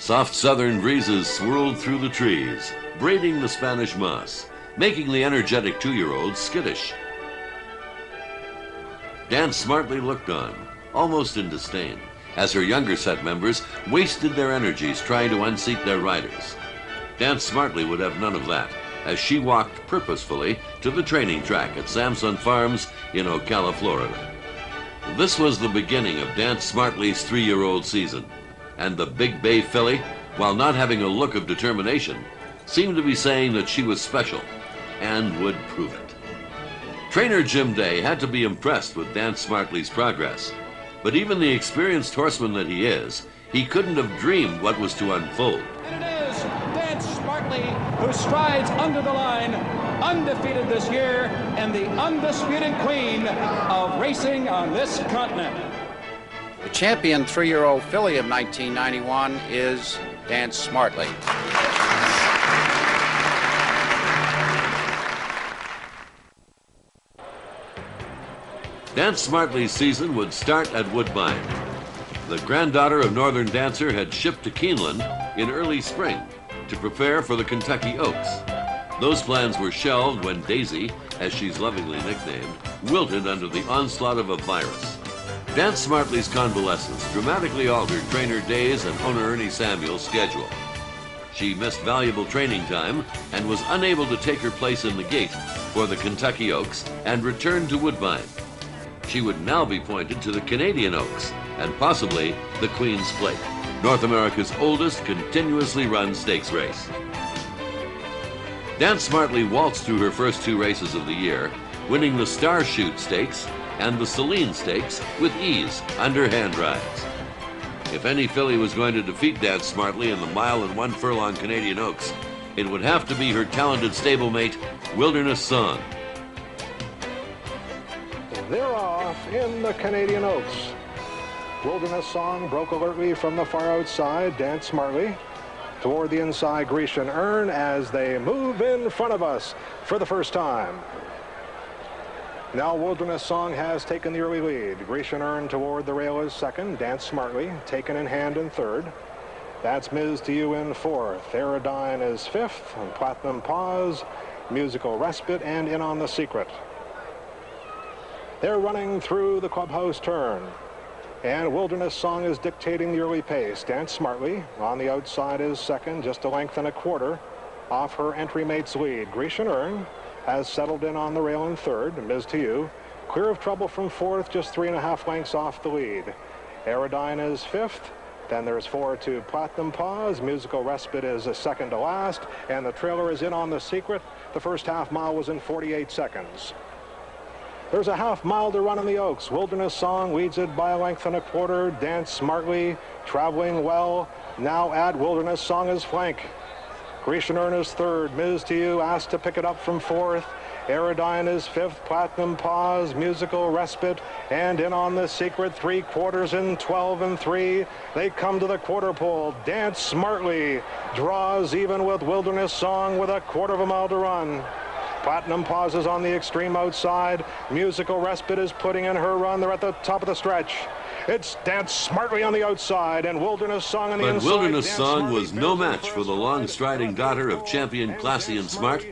Soft southern breezes swirled through the trees, braiding the Spanish moss, making the energetic 2-year-old skittish. Dan smartly looked on, almost in disdain, as her younger set members wasted their energies trying to unseat their riders. Dan smartly would have none of that, as she walked purposefully to the training track at Samson Farms in Ocala, Florida. This was the beginning of Dan Smartly's 3-year-old season, and the Big Bay filly, while not having a look of determination, seemed to be saying that she was special and would prove it. Trainer Jim Day had to be impressed with Dan Smartly's progress, but even the experienced horseman that he is, he couldn't have dreamed what was to unfold. And it is Dan Smartly who strides under the line, undefeated this year, and the undisputed queen of racing on this continent. The champion 3-year-old filly of 1991 is Dan Smartly. Dan Smartly's season would start at Woodbine. The granddaughter of Northern Dancer had shipped to Keeneland in early spring to prepare for the Kentucky Oaks. Those plans were shelved when Daisy, as she's lovingly nicknamed, wilted under the onslaught of a virus. Dan Smartly's convalescence dramatically altered trainer Day's and owner Ernie Samuel's schedule. She missed valuable training time and was unable to take her place in the gate for the Kentucky Oaks and returned to Woodbine. She would now be pointed to the Canadian Oaks and possibly the Queen's Plate, North America's oldest continuously run stakes race. Dan Smartly waltzed through her first 2 races of the year, winning the Star Shoot Stakes and the Celine Stakes with ease under hand rides. If any filly was going to defeat Dan Smartly in the 1 furlong Canadian Oaks, it would have to be her talented stablemate, Wilderness Song. They're off in the Canadian Oaks. Wilderness Song broke alertly from the far outside. Dan Smartly toward the inside, Grecian Earn, as they move in front of us for the first time. Now Wilderness Song has taken the early lead. Grecian Earn toward the rail is second. Dan Smartly taken in hand in third. That's Ms. to You in fourth. Aerodyne is fifth. And Platinum Pause, Musical Respite, and In on the Secret. They're running through the clubhouse turn. And Wilderness Song is dictating the early pace. Dan Smartly on the outside is second, just a length and a quarter off her entry mate's lead. Grecian Earn has settled in on the rail in third. Ms. to You clear of trouble from fourth, just 3.5 lengths off the lead. Aerodyne is fifth. Then there's 4 to Platinum Pause. Musical Respite is a second to last. And the trailer is In on the Secret. The first half mile was in 48 seconds. There's a half mile to run in the Oaks. Wilderness Song leads it by a length and a quarter. Dan Smartly traveling well. Now at Wilderness Song's flank. Grecian Earn is third. Ms. to You asked to pick it up from fourth. Aerodyne is fifth. Platinum Pause, Musical Respite, and In on the Secret. 3/4 in 12 and 3. They come to the quarter pole. Dan Smartly draws even with Wilderness Song with a 1/4 mile to run. Platinum Pause is on the extreme outside. Musical Respite is putting in her run. They're at the top of the stretch. It's Dan Smartly on the outside and Wilderness Song on the inside. But Wilderness Song was no match for the long-striding daughter of champion Classy and Smart,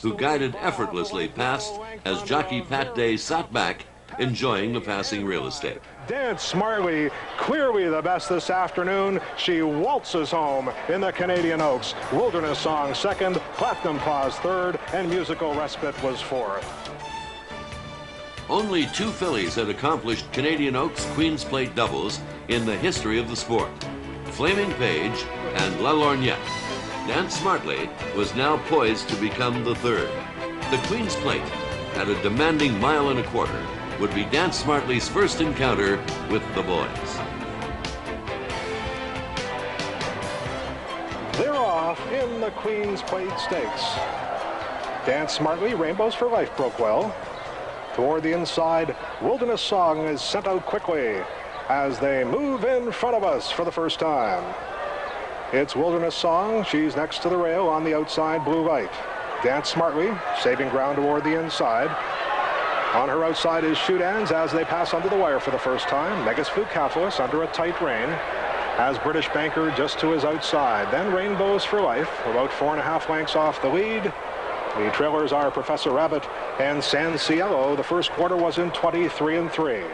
who guided effortlessly past as jockey Pat Day sat back, enjoying the passing real estate. Dan Smartly, clearly the best this afternoon. She waltzes home in the Canadian Oaks. Wilderness Song second, Platinum Pause third, and Musical Respite was fourth. Only 2 fillies had accomplished Canadian Oaks Queen's Plate doubles in the history of the sport, Flaming Page and La Lorgnette. Dan Smartly was now poised to become the third. The Queen's Plate, at a demanding 1.25 miles, would be Dan Smartly's first encounter with the boys. They're off in the Queen's Plate Stakes. Dan Smartly, Rainbows for Life broke well. Toward the inside, Wilderness Song is sent out quickly as they move in front of us for the first time. It's Wilderness Song. She's next to the rail on the outside blue light. Dan Smartly saving ground toward the inside. On her outside is Shoot Ends as they pass under the wire for the first time. Megas Flucaphalus under a tight rein. has British Banker just to his outside. Then Rainbows for Life, about 4.5 lengths off the lead. The trailers are Professor Rabbit and San Cielo. The first quarter was in 23-3.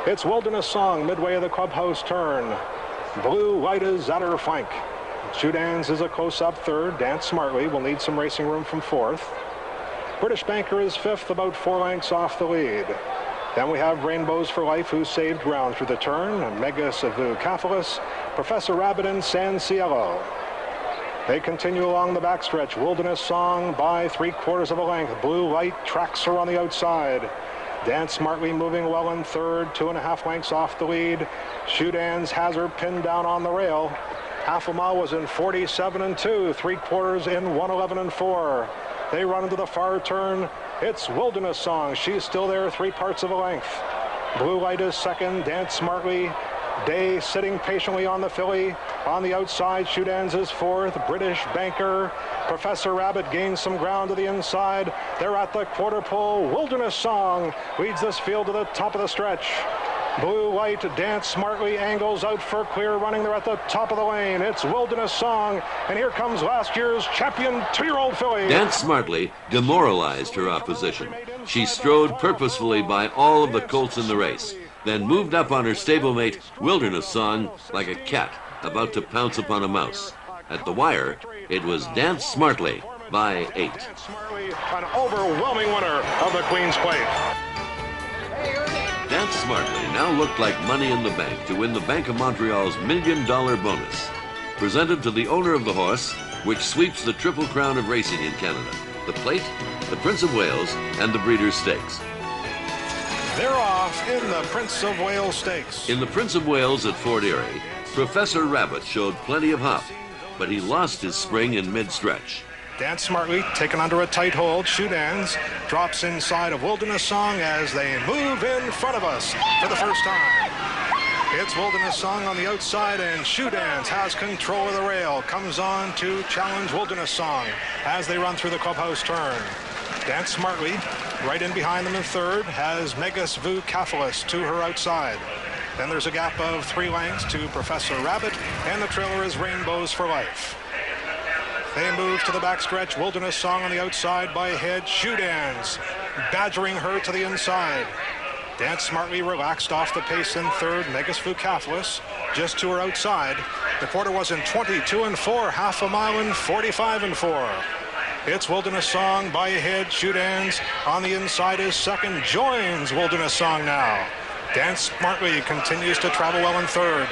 It's Wilderness Song midway of the clubhouse turn. Blue Light is at her flank. Shootans is a close-up third. Dance Smartly will need some racing room from fourth. British Banker is fifth, about 4 lengths off the lead. Then we have Rainbows for Life, who saved ground through the turn. Megas Vucephalus, Professor Rabbit, and San Cielo. They continue along the backstretch. Wilderness Song by 3/4 of a length. Blue Light tracks her on the outside. Dance Smartly moving well in third, 2.5 lengths off the lead. Shootans has her pinned down on the rail. Half a mile was in 47-2, 3/4 in 1:11-4. They run into the far turn. It's Wilderness Song. She's still there, 3/4 of a length. Blue Light is second. Dance Smartly. Day sitting patiently on the filly. On the outside, Shootans is fourth. British Banker. Professor Rabbit gains some ground to the inside. They're at the quarter pole. Wilderness Song leads this field to the top of the stretch. Blue Light, Dance Smartly angles out for clear running. They're at the top of the lane. It's Wilderness Song, and here comes last year's champion 2-year-old filly. Dance Smartly demoralized her opposition. She strode purposefully by all of the colts in the race, then moved up on her stablemate, Wilderness Song, like a cat about to pounce upon a mouse. At the wire, it was Dance Smartly by 8. Dance Smartly, an overwhelming winner of the Queen's Plate. Dance Smartly now looked like money in the bank to win the Bank of Montreal's $1 million bonus, presented to the owner of the horse, which sweeps the Triple Crown of racing in Canada: the Plate, the Prince of Wales, and the Breeders' Stakes. They're off in the Prince of Wales Stakes. In the Prince of Wales at Fort Erie, Professor Rabbit showed plenty of hop, but he lost his spring in mid-stretch. Dance Smartly taken under a tight hold. Shootans drops inside of Wilderness Song as they move in front of us for the first time. It's Wilderness Song on the outside, and Shootans has control of the rail. Comes on to challenge Wilderness Song as they run through the clubhouse turn. Dance Smartly right in behind them in third has Megas Vucephalus to her outside. Then there's a gap of 3 lengths to Professor Rabbit, and the trailer is Rainbows for Life. They move to the backstretch. Wilderness Song on the outside by a head. Shootans badgering her to the inside. Dance Smartly relaxed off the pace in third. Megas Vucephalus just to her outside. The quarter was in 22-4, half a mile in 45-4. It's Wilderness Song by a head. Shootans on the inside is second. Joins Wilderness Song now. Dance Smartly continues to travel well in third.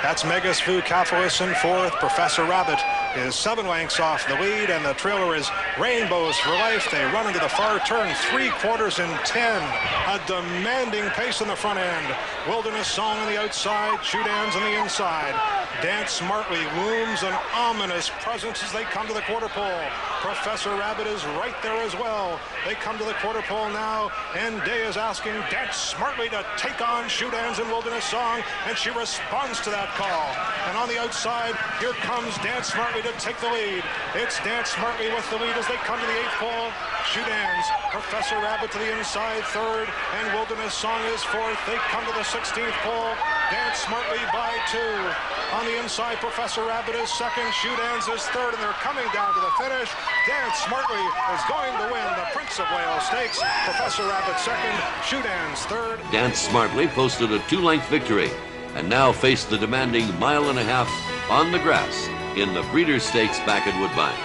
That's Megas Vucephalus in fourth. Professor Rabbit is 7 lengths off the lead, and the trailer is Rainbows for Life. They run into the far turn, 3/4 in 10. A demanding pace in the front end. Wilderness Song on the outside, Shootans on the inside. Dance Smartly looms an ominous presence as they come to the quarter pole. Professor Rabbit is right there as well. They come to the quarter pole now, and Day is asking Dance Smartly to take on Shootans and Wilderness Song, and she responds to that call. And on the outside, here comes Dance Smartly to take the lead. It's Dance Smartly with the lead as they come to the 8th pole. Shootans, Professor Rabbit to the inside, third, and Wilderness Song is fourth. They come to the 16th pole. Dance Smartly by 2. On the inside, Professor Rabbit is second. Shootans is third, and they're coming down to the finish. Dance Smartly is going to win the Prince of Wales Stakes. Professor Rabbit second, Shootans third. Dance Smartly posted a 2-length victory and now faced the demanding 1.5 miles on the grass in the Breeders' Stakes back at Woodbine.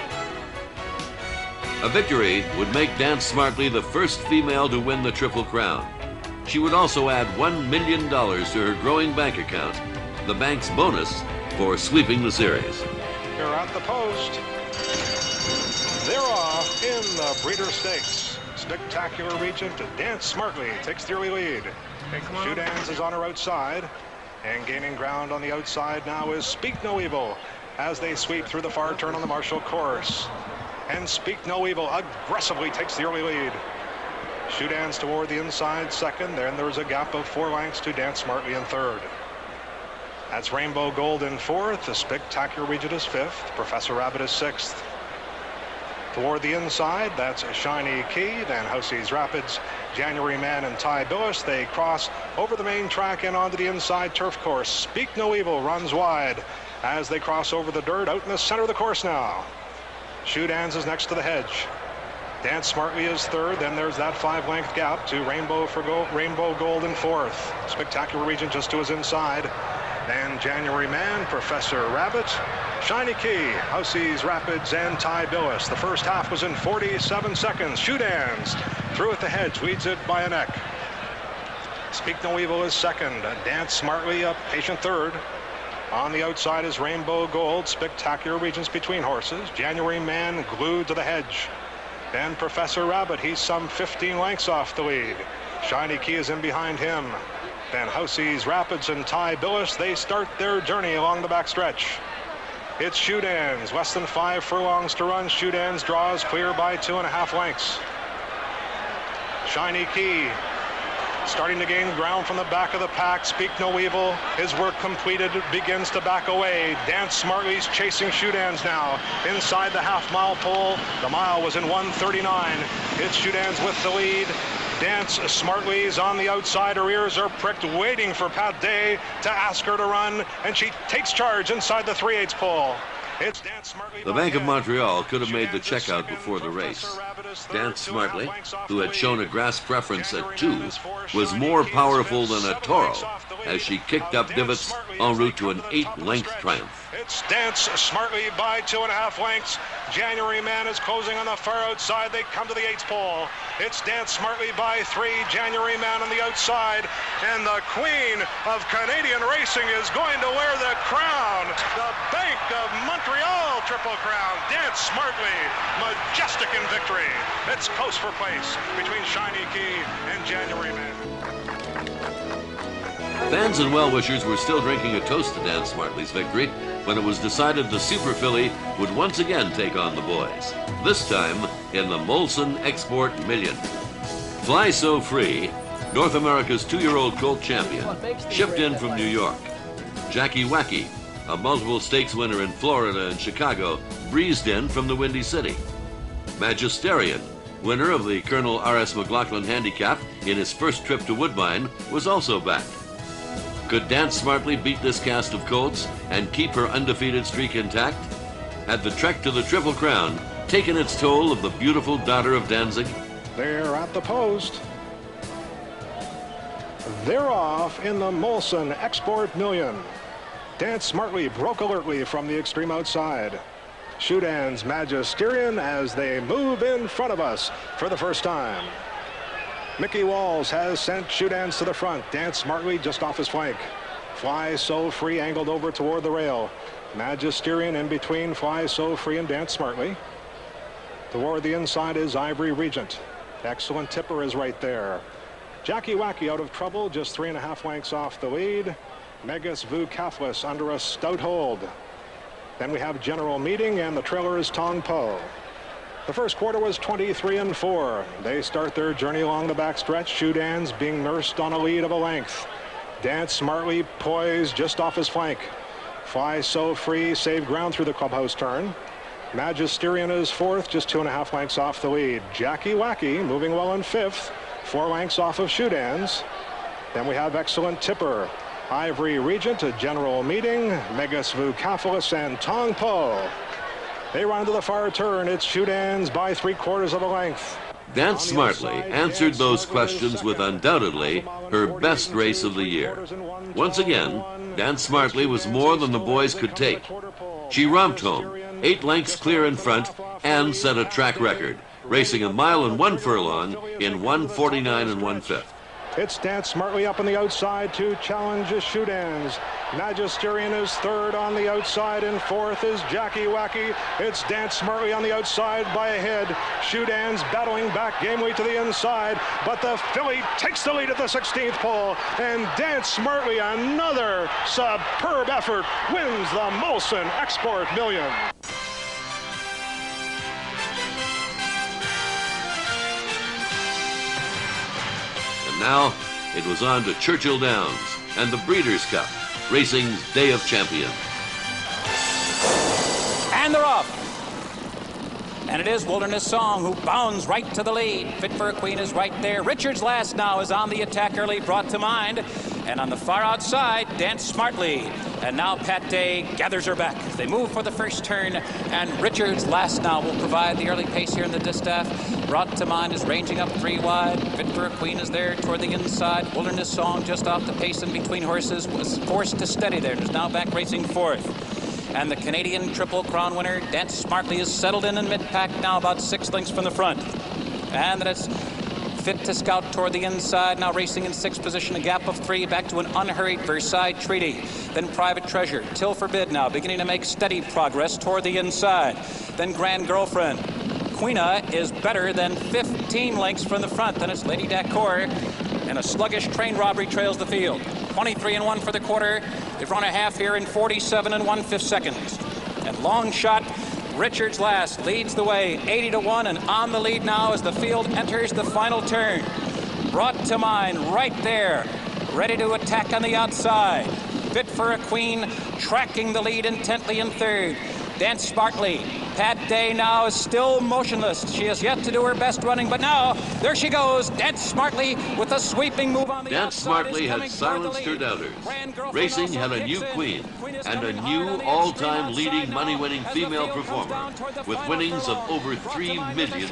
A victory would make Dance Smartly the first female to win the Triple Crown. She would also add $1 million to her growing bank account, the bank's bonus for sweeping the series. They're at the post. They're off in the Breeders' Stakes. Spectacular Regent. Dance Smartly takes the early lead. Shootans is on her outside, and gaining ground on the outside now is Speak No Evil as they sweep through the far turn on the Marshall course. And Speak No Evil aggressively takes the early lead. Shootans toward the inside second. Then there's a gap of 4 lengths to Dance Smartly in third. That's Rainbow Gold in fourth. The Spectacular Regent is fifth. Professor Rabbit is sixth. Toward the inside, that's Shiny Key, then Housey's Rapids, January Man and Ty Billis. They cross over the main track and onto the inside turf course. Speak No Evil runs wide as they cross over the dirt out in the center of the course now. Shootans is next to the hedge. Dance Smartly is third. Then there's that 5-length gap to Rainbow Gold in fourth. Spectacular Regent just to his inside. Then January Man, Professor Rabbit, Shiny Key, Housey's Rapids, and Ty Billis. The first half was in 47 seconds. Shootans through at the hedge, leads it by a neck. Speak No Evil is second. Dance Smartly a patient third. On the outside is Rainbow Gold. Spectacular Regents between horses. January Man glued to the hedge. Then Professor Rabbit, he's some 15 lengths off the lead. Shiny Key is in behind him. Then Housey's Rapids and Ty Billis, they start their journey along the backstretch. It's Shootans, less than 5 furlongs to run. Shootans draws clear by 2.5 lengths. Shiny Key starting to gain ground from the back of the pack. Speak No Evil, his work completed, begins to back away. Dance Smartly's chasing Shootans now inside the half-mile pole. The mile was in 1:39. It's Shootans with the lead. Dance Smartly's on the outside. Her ears are pricked, waiting for Pat Day to ask her to run, and she takes charge inside the 3/8 pole. It's Dance Smartly. The Bank of Montreal could have made the checkout before the race. Dance Smartly, who had shown a grass preference at 2, was more powerful than a Toro as she kicked up divots en route to an 8-length triumph. It's Dance Smartly by 2.5 lengths. January Man is closing on the far outside. They come to the 8th pole. It's Dance Smartly by 3. January Man on the outside. And the queen of Canadian racing is going to wear the crown. The Bank of Montreal Triple Crown. Dance Smartly, majestic in victory. It's close for place between Shiny Key and January Man. Fans and well-wishers were still drinking a toast to Dance Smartly's victory when it was decided the Super Filly would once again take on the boys, this time in the Molson Export Million. Fly So Free, North America's 2-year-old colt champion, shipped in from New York. Jackie Wackie, a multiple stakes winner in Florida and Chicago, breezed in from the Windy City. Majesterian, winner of the Colonel R.S. McLaughlin Handicap in his first trip to Woodbine, was also back. Could Dance Smartly beat this cast of colts and keep her undefeated streak intact? Had the trek to the Triple Crown taken its toll of the beautiful daughter of Danzig? They're at the post. They're off in the Molson Export Million. Dance Smartly broke alertly from the extreme outside. Shootans Majesterian as they move in front of us for the first time. Mickey Walls has sent Shootans to the front. Dance Smartly just off his flank. Fly So Free angled over toward the rail. Majesterian in between Fly So Free and Dance Smartly. Toward the inside is Ivory Regent. Excellent Tipper is right there. Jackie Wackie out of trouble, just 3.5 lengths off the lead. Megas Vu Cathlis under a stout hold. Then we have General Meeting, and the trailer is Tong Po. The first quarter was 23-4. They start their journey along the backstretch. Shootans being nursed on a lead of a length. Dance Smartly poised just off his flank. Fly So Free saved ground through the clubhouse turn. Majesterian is fourth, just 2.5 lengths off the lead. Jackie Wackie moving well in fifth, 4 lengths off of Shootans. Then we have Excellent Tipper, Ivory Regent, a General Meeting, Megas Vu Cathlis, and Tong Po. They run to the far turn. It's Shootans by 3/4 of a length. Dance Smartly answered those questions with undoubtedly her best race of the year. Once again, Dance Smartly was more than the boys could take. She romped home, 8 lengths clear in front, and set a track record, racing 1 mile and 1 furlong in 1:49 1/5. It's Dance Smartly up on the outside to challenge Shootans. Majesterian is third on the outside, and fourth is Jackie Wackie. It's Dance Smartly on the outside by a head. Shootans battling back gamely to the inside, but the filly takes the lead at the 16th pole, and Dance Smartly, another superb effort, wins the Molson Export Million. Now, it was on to Churchill Downs and the Breeders' Cup, racing's Day of Champions. And they're off. And it is Wilderness Song who bounds right to the lead. Fit for a Queen is right there. Richard's Last now is on the attack early, brought to mind. And on the far outside, Dance Smartly. And now Pat Day gathers her back. They move for the first turn, and Richard's Last now will provide the early pace here in the distaff. Brought to mind is ranging up 3 wide. Fit for a Queen is there toward the inside. Wilderness Song just off the pace in between horses was forced to steady there and is now back racing fourth. And the Canadian Triple Crown winner, Dance Smartly, is settled in mid-pack now, about 6 lengths from the front. And then it's Fit to Scout toward the inside, now racing in 6th position, a gap of 3, back to an unhurried Versailles Treaty. Then Private Treasure, Till Forbid now, beginning to make steady progress toward the inside. Then Grand Girlfriend. Queena is better than 15 lengths from the front. Then it's Lady D'accord, and a sluggish Train Robbery trails the field. 23 and 1 for the quarter. They've run a half here in 47 and 1/5 seconds. And Long Shot, Richard's Last leads the way, 80 to 1, and on the lead now as the field enters the final turn. Brought to mind right there, ready to attack on the outside. Fit for a Queen, tracking the lead intently in third. Dance Smartly. Pat Day now is still motionless. She has yet to do her best running, but now, there she goes. Dance Smartly with a sweeping move on the Dance outside. Smartly had silenced her doubters. Racing had a new queen and a new all-time leading money-winning female performer with winnings of over $3 million.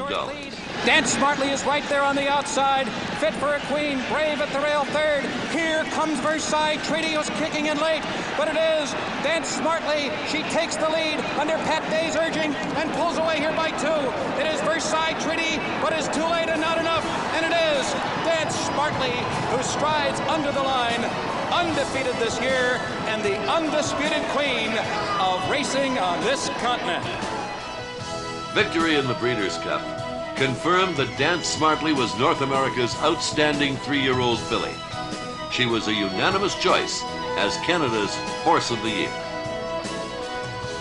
Dance Smartly is right there on the outside. Fit for a Queen, Brave at the rail third. Here comes Versailles Treaty, who's kicking in late, but it is Dance Smartly. She takes the lead under Pat Day's urging and pulls away here by 2. It is Versailles Treaty, but is too late and not enough. And it is Dance Smartly who strides under the line, undefeated this year, and the undisputed queen of racing on this continent. Victory in the Breeders' Cup confirmed that Dance Smartly was North America's outstanding 3-year-old filly. She was a unanimous choice as Canada's Horse of the Year.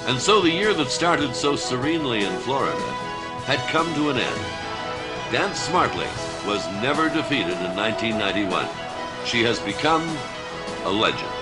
And so the year that started so serenely in Florida had come to an end. Dance Smartly was never defeated in 1991. She has become a legend.